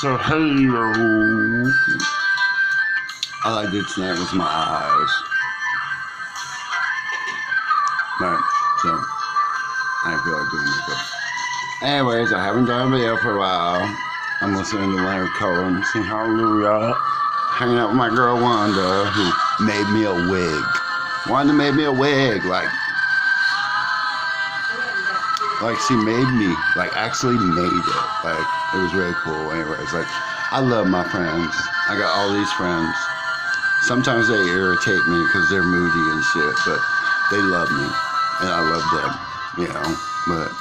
So hello. All I did tonight was my eyes. Right, so I feel like doing makeup. Anyways, I haven't done a video for a while. I'm listening to Leonard Cohen, sing Hallelujah. Hanging out with my girl Wanda, who made me a wig. Wanda made me a wig, like she made me, like actually made it. Like, it was really cool. Anyways, like, I love my friends. I got all these friends. Sometimes they irritate me because they're moody and shit, but they love me, and I love them, you know. But,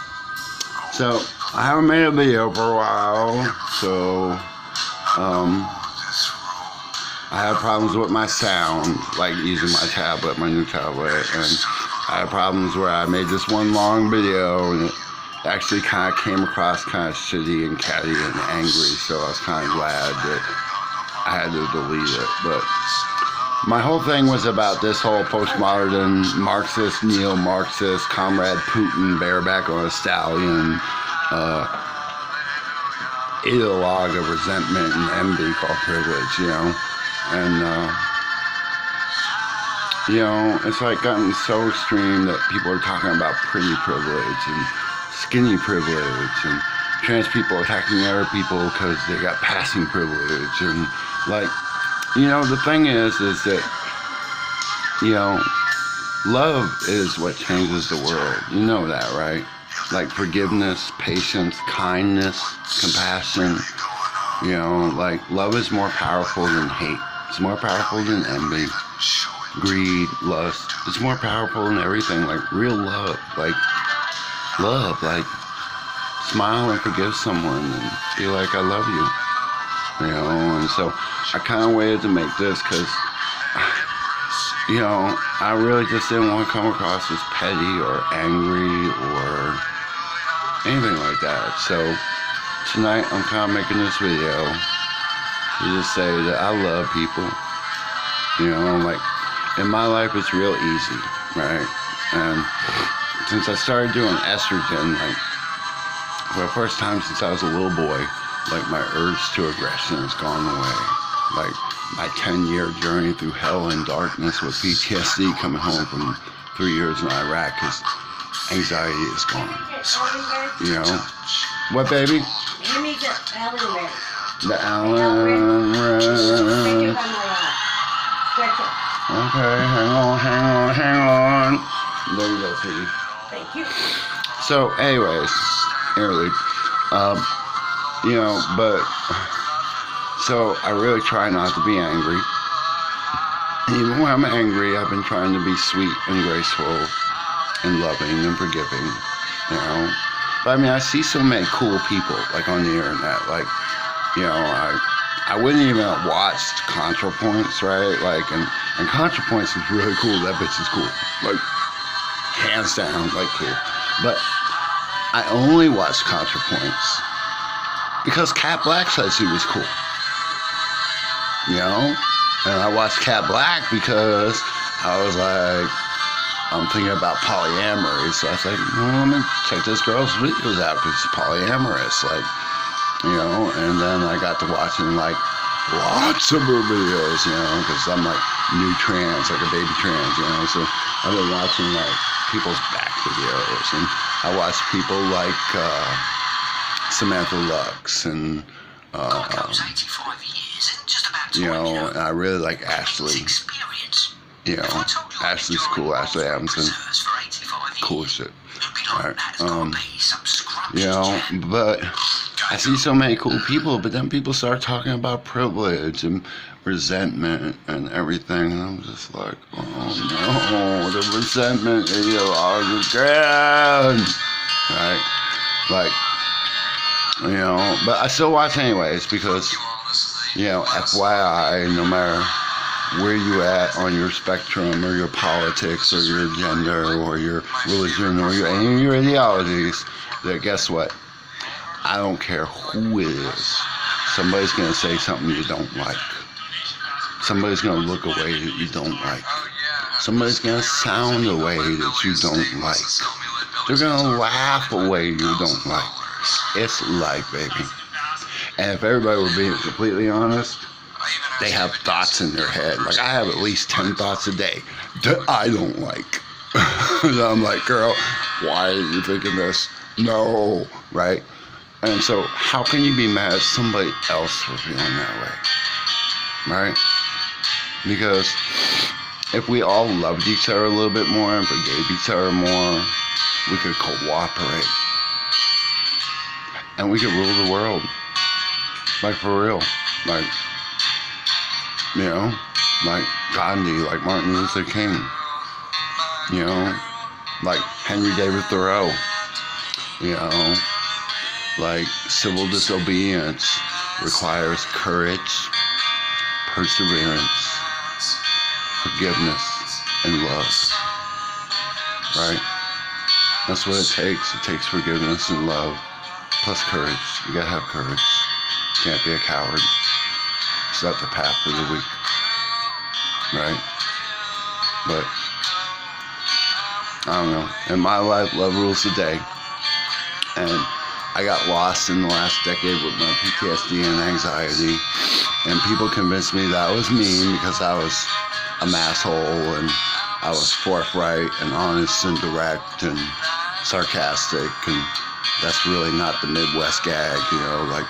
so, I haven't made a video for a while, so, I had problems with my sound, like using my tablet, my new tablet, and I had problems where I made this one long video, and it actually kind of came across kind of shitty and catty and angry, so I was kind of glad that I had to delete it. But my whole thing was about this whole postmodern, Marxist, neo-Marxist, Comrade Putin, bareback on a stallion, ideologue of resentment and envy called privilege, you know. And, you know, it's like gotten so extreme that people are talking about pretty privilege and skinny privilege, and trans people attacking other people because they got passing privilege. And, like, you know, the thing is that, you know, love is what changes the world. You know that, right? Like forgiveness, patience, kindness, compassion. You know, like, love is more powerful than hate. It's more powerful than envy, greed, lust. It's more powerful than everything. Like, real love. Like, smile and forgive someone and feel like I love you. You know, and so I kind of waited to make this because, you know, I really just didn't want to come across as petty or angry or anything like that. So tonight I'm kind of making this video to just say that I love people. You know, like, in my life it's real easy, right? And since I started doing estrogen, like, for the first time since I was a little boy, like, my urge to aggression has gone away. Like, my 10-year journey through hell and darkness with PTSD coming home from 3 years in Iraq, because anxiety is gone. You know? What, baby? Let me get Allen ready. The Allen wrench. Okay, hang on. There you go, sweetie. Thank you. So, anyways, early, you know, but, so I really try not to be angry. Even when I'm angry, I've been trying to be sweet and graceful and loving and forgiving, you know. But I mean, I see so many cool people, like, on the internet, like, you know, I wouldn't even have watched ContraPoints, right? Like, and ContraPoints is really cool. That bitch is cool. Like, hands down, like, cool. But I only watched ContraPoints because Cat Black said she was cool. You know? And I watched Cat Black because I was like, I'm thinking about polyamory. So I was like, well, let me check this girl's videos out because she's polyamorous. Like, you know, and then I got to watching, like, lots of her videos, you know, because I'm, like, new trans, like a baby trans, you know, so I've been watching, like, people's back videos, and I watch people like, Samantha Lux, and, you know, and I really like Ashley, you know, Ashley's cool, Ashley Adamson, cool shit, alright, you know, but I see so many cool people, but then people start talking about privilege and resentment and everything, and I'm just like, oh no, the resentment ideologue again, right? Like, you know, but I still watch anyways because, you know, FYI, no matter where you at on your spectrum or your politics or your gender or your religion or any of your ideologies, that guess what? I don't care who it is. Somebody's going to say something you don't like. Somebody's going to look a way that you don't like. Somebody's going to sound a way that you don't like. They're going to laugh a way you don't like. It's life, baby. And if everybody were being completely honest, they have thoughts in their head. Like, I have at least 10 thoughts a day that I don't like. And I'm like, girl, why are you thinking this? No, right? And so how can you be mad at somebody else for feeling that way, right? Because if we all loved each other a little bit more and forgave each other more, we could cooperate. And we could rule the world. Like, for real. Like, you know, like Gandhi, like Martin Luther King, you know, like Henry David Thoreau, you know, like civil disobedience requires courage, perseverance, forgiveness, and love, right? That's what it takes. It takes forgiveness and love, plus courage. You gotta have courage. You can't be a coward. It's not the path for the weak, right? But I don't know. In my life, love rules the day. And I got lost in the last decade with my PTSD and anxiety. And people convinced me that I was mean because I was a masshole and I was forthright and honest and direct and sarcastic. And that's really not the Midwest gag, you know, like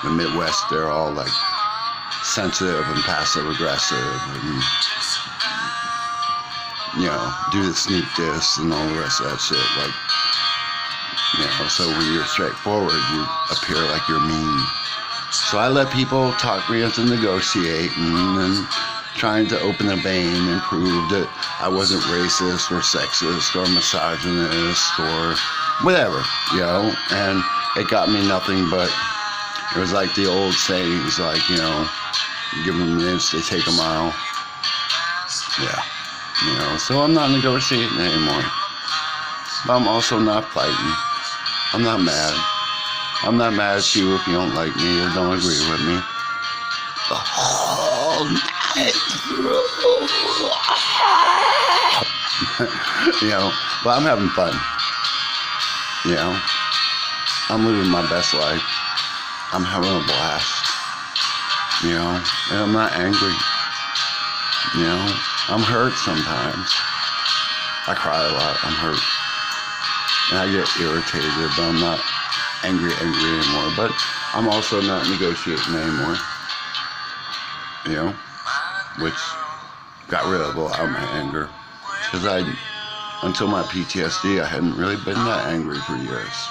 the Midwest, they're all like sensitive and passive aggressive and, you know, do the sneak diss and all the rest of that shit. Like, you know, so when you're straightforward, you appear like you're mean. So I let people talk me into negotiating and trying to open a vein and prove that I wasn't racist or sexist or misogynist or whatever, you know, and it got me nothing but, it was like the old sayings, like, you know, give them an inch, they take a mile. Yeah, you know, so I'm not negotiating anymore. But I'm also not fighting. I'm not mad. I'm not mad at you if you don't like me or don't agree with me. The whole night through. You know, but I'm having fun. You know, I'm living my best life. I'm having a blast. You know, and I'm not angry. You know, I'm hurt sometimes. I cry a lot. I'm hurt. And I get irritated, but I'm not angry anymore. But I'm also not negotiating anymore. You know, which got rid of a lot of my anger. Because until my PTSD, I hadn't really been that angry for years.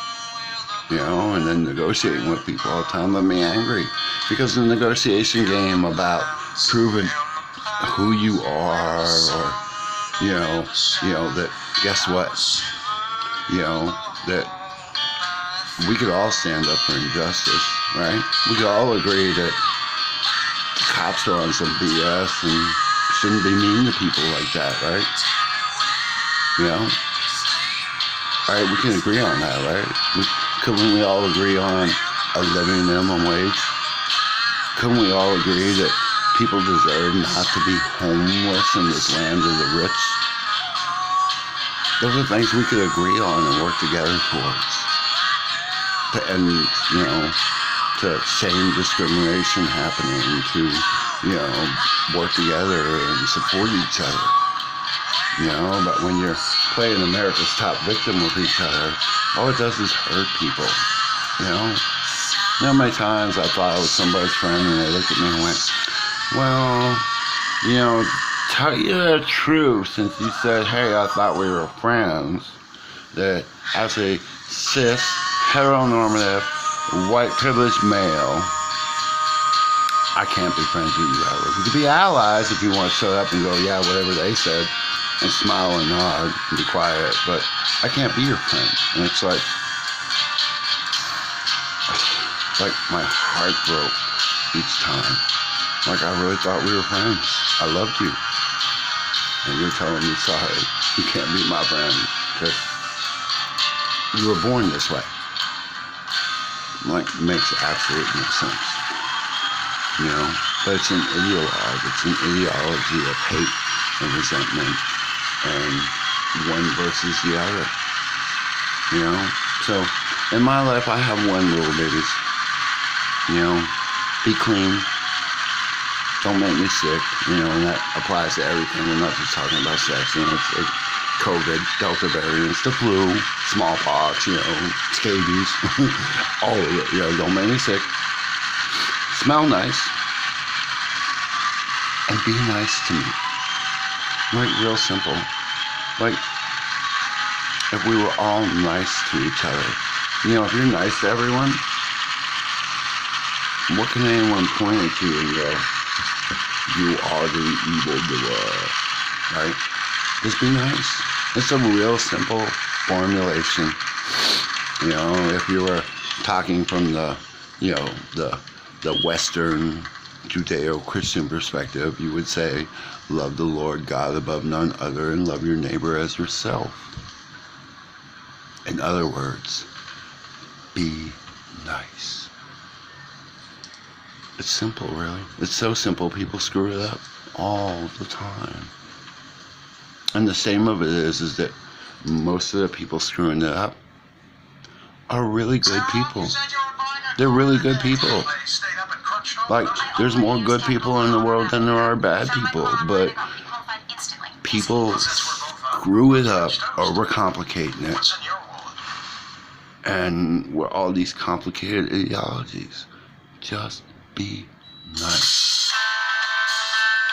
You know, and then negotiating with people all the time made me angry. Because the negotiation game about proving who you are, or, you know, that, guess what? You know, that we could all stand up for injustice, right? We could all agree that the cops are on some BS and shouldn't be mean to people like that, right? You know? Right, we can agree on that, right? Couldn't we all agree on a living minimum wage? Couldn't we all agree that people deserve not to be homeless in this land of the rich? Those are things we could agree on and work together towards. To end, you know, to shame discrimination happening, to, you know, work together and support each other. You know, but when you're playing America's Top Victim with each other, all it does is hurt people. You know? You know how many times I thought I was somebody's friend and they looked at me and went, well, you know, tell you the truth, since you said, hey, I thought we were friends, that as a cis, heteronormative, white privileged male, I can't be friends with you ever. We could be allies if you want to shut up and go, yeah, whatever they said, and smile and nod and be quiet, but I can't be your friend. And it's like my heart broke each time. Like, I really thought we were friends. I loved you. And you're telling me, sorry, you can't be my friend because you were born this way. Like, makes absolute no sense. You know? But it's an ideologue. It's an ideology of hate and resentment and one versus the other. You know? So, in my life, I have one rule, babies. You know, be clean. Don't make me sick. You know, and that applies to everything. We're not just talking about sex. You know, it's COVID, Delta variants, the flu, smallpox, you know, scabies, all of it. You know, don't make me sick. Smell nice. And be nice to me. Like, real simple. Like, if we were all nice to each other. You know, if you're nice to everyone, what can anyone point at you and go, you are the evildoer, right? Just be nice. It's a real simple formulation. You know, if you were talking from the, you know, the Western Judeo-Christian perspective, you would say, love the Lord God above none other and love your neighbor as yourself. In other words, be nice. It's simple, really. It's so simple, people screw it up all the time. And the shame of it is that most of the people screwing it up are really good people. They're really good people. Like, there's more good people in the world than there are bad people, but people screw it up, overcomplicating it. And with all these complicated ideologies, just be nice.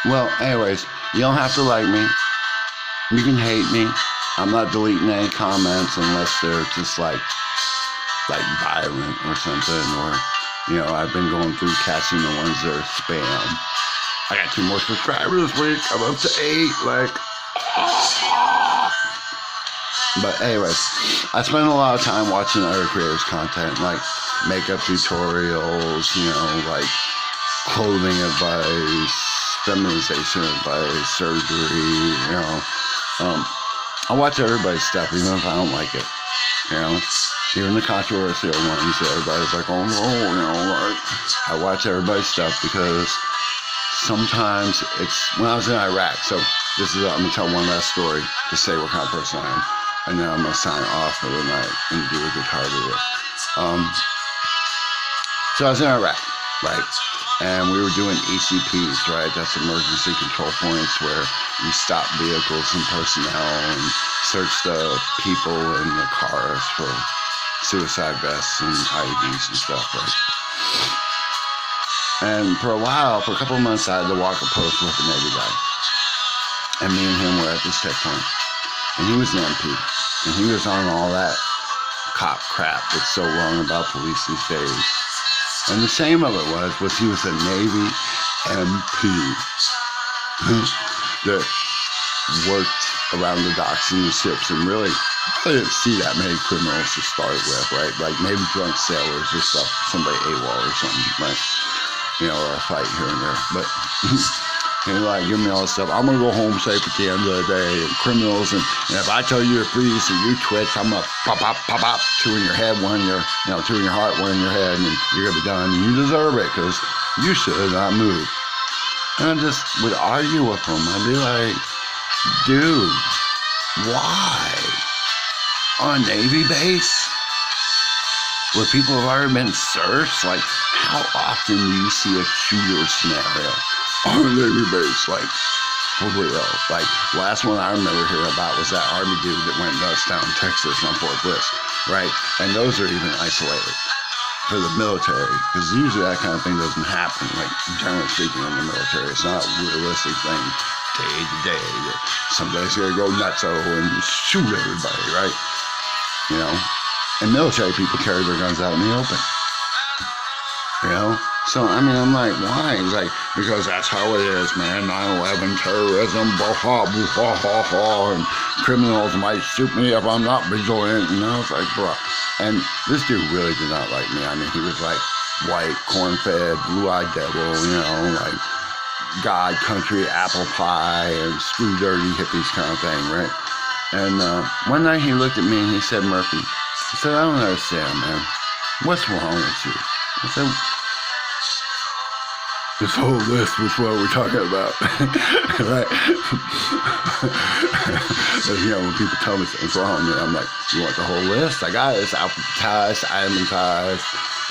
Well, anyways, you don't have to like me. You can hate me. I'm not deleting any comments unless they're just like violent or something, or, you know, I've been going through catching the ones that are spam. I got 2 more subscribers this week. I'm up to 8. Like, but anyways, I spend a lot of time watching other creators' content, like makeup tutorials, you know, like clothing advice, feminization advice, surgery, you know. I watch everybody's stuff, even if I don't like it, you know. Even the controversial ones, everybody's like, oh no, you know, like, I watch everybody's stuff because sometimes it's, when I was in Iraq, so this is, I'm going to tell one last story to say what kind of person I am, and then I'm going to sign off for the night and do a guitar video. So I was in Iraq, right? And we were doing ECPs, right? That's emergency control points, where you stop vehicles and personnel and search the people in the cars for suicide vests and IEDs and stuff, right? And for a while, for a couple of months, I had to walk a post with a Navy guy. And me and him were at this checkpoint. And he was an MP. And he was on all that cop crap that's so wrong about police these days. And the shame of it was he was a Navy MP that worked around the docks and the ships and really didn't see that many criminals to start with, right? Like maybe drunk sailors or stuff, somebody AWOL or something, right? You know, or a fight here and there. But he like, give me all this stuff. I'm going to go home safe at the end of the day. And criminals, and if I tell you to freeze and you twitch, I'm going to pop, 2 in your head, 1 in your, you know, 2 in your heart, 1 in your head, and you're going to be done. And you deserve it because you should not move. And I just would argue with him. I'd be like, dude, why? On a Navy base? Where people have already been searched? Like, how often do you see a shooter scenario on a Navy base? Like, for real. Like, last one I remember hearing about was that Army dude that went nuts down in Texas on Fort Bliss, right? And those are even isolated for the military, because usually that kind of thing doesn't happen, like, generally speaking, in the military. It's not a realistic thing day to day that somebody's gonna go nutso and shoot everybody, right? You know? And military people carry their guns out in the open. You know? So, I mean, I'm like, why? He's like, because that's how it is, man. 9/11 terrorism, and criminals might shoot me if I'm not vigilant. And I was like, bro. And this dude really did not like me. I mean, he was like white, corn-fed, blue-eyed devil, you know, like God, country, apple pie, and screw dirty hippies kind of thing, right? And one night he looked at me and he said, Murphy, he said, I don't understand, man. What's wrong with you? I said, this whole list was what we're talking about, right? You know, when people tell me something's wrong with me, I'm like, you want the whole list? I got it. It's alphabetized, itemized,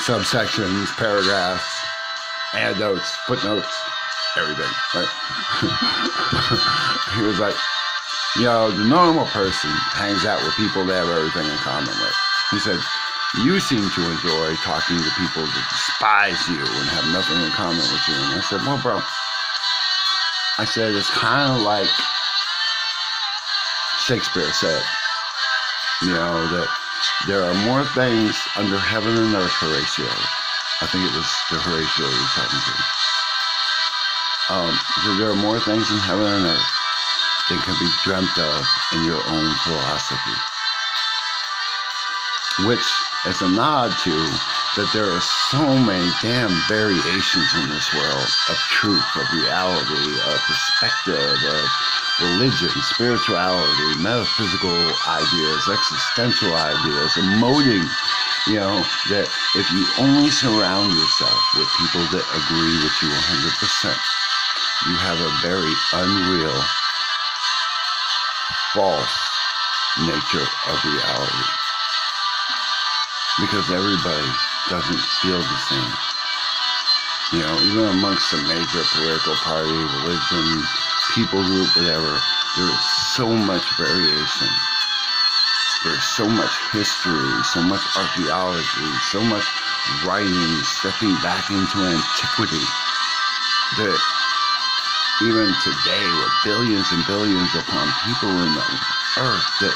subsections, paragraphs, anecdotes, footnotes, everything, right? He was like, the normal person hangs out with people they have everything in common with. He said, you seem to enjoy talking to people that despise you and have nothing in common with you. And I said, well, bro, I said, it's kind of like Shakespeare said, that there are more things under heaven and earth, Horatio. I think it was the Horatio he was talking to. So there are more things in heaven and earth than can be dreamt of in your own philosophy. Which is a nod to that there are so many damn variations in this world of truth, of reality, of perspective, of religion, spirituality, metaphysical ideas, existential ideas, emoting, that if you only surround yourself with people that agree with you 100%, you have a very unreal, false nature of reality. Because everybody doesn't feel the same. Even amongst the major political party, religion, people group, whatever, there is so much variation. There's so much history, so much archaeology, so much writing, stepping back into antiquity, that even today, with billions and billions upon people in the earth, that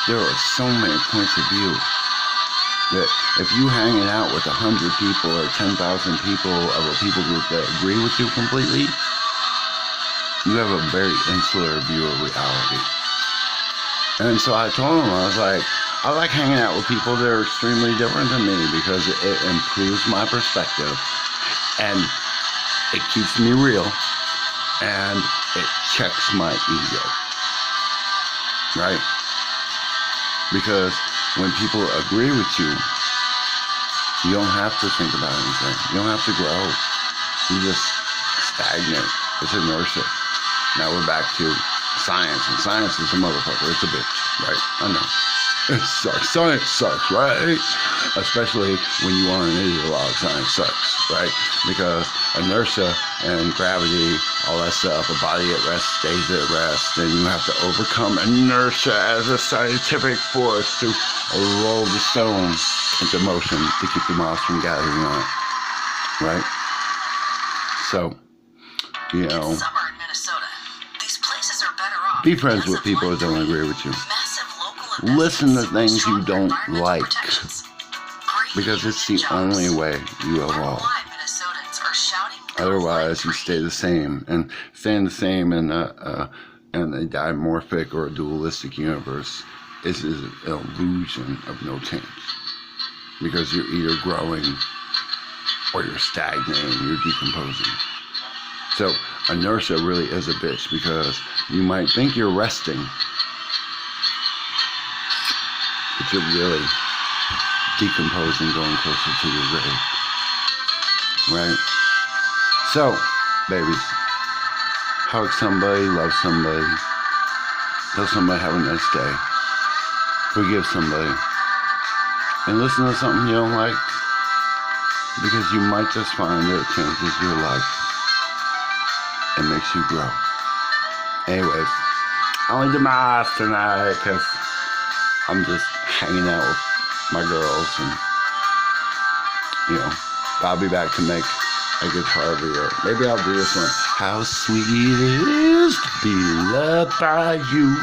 there are so many points of view. That if you hanging out with 100 people or 10,000 people of a people group that agree with you completely, you have a very insular view of reality. And so I told him, I was like, I like hanging out with people that are extremely different than me because it improves my perspective and it keeps me real and it checks my ego. Right? Because when people agree with you, you don't have to think about anything. You don't have to grow. You just stagnate. It's inertia. Now we're back to science, and science is a motherfucker. It's a bitch, right? I know. It sucks. Science sucks, right? Especially when you want an ideologue, science sucks, right? Because inertia and gravity, all that stuff, a body at rest stays at rest, and you have to overcome inertia as a scientific force to roll the stone into motion to keep the moss from gathering on it, right? So, Summer in Minnesota. These places are better off. Be friends with people that don't agree with you. Listen to things you don't like, because it's the only way you evolve. Otherwise, you stay the same, and staying the same in a dimorphic or a dualistic universe is an illusion of no change, because you're either growing or you're stagnating, you're decomposing. So inertia really is a bitch, because you might think you're resting, but you're really decomposing, going closer to your grave. Right? So, babies, hug somebody, love somebody, tell somebody have a nice day, forgive somebody, and listen to something you don't like, because you might just find that it changes your life and makes you grow. Anyways, I only did my eyes tonight because I'm just hanging out with my girls, and I'll be back to make a guitar video. Maybe I'll do this one. How sweet it is to be loved by you.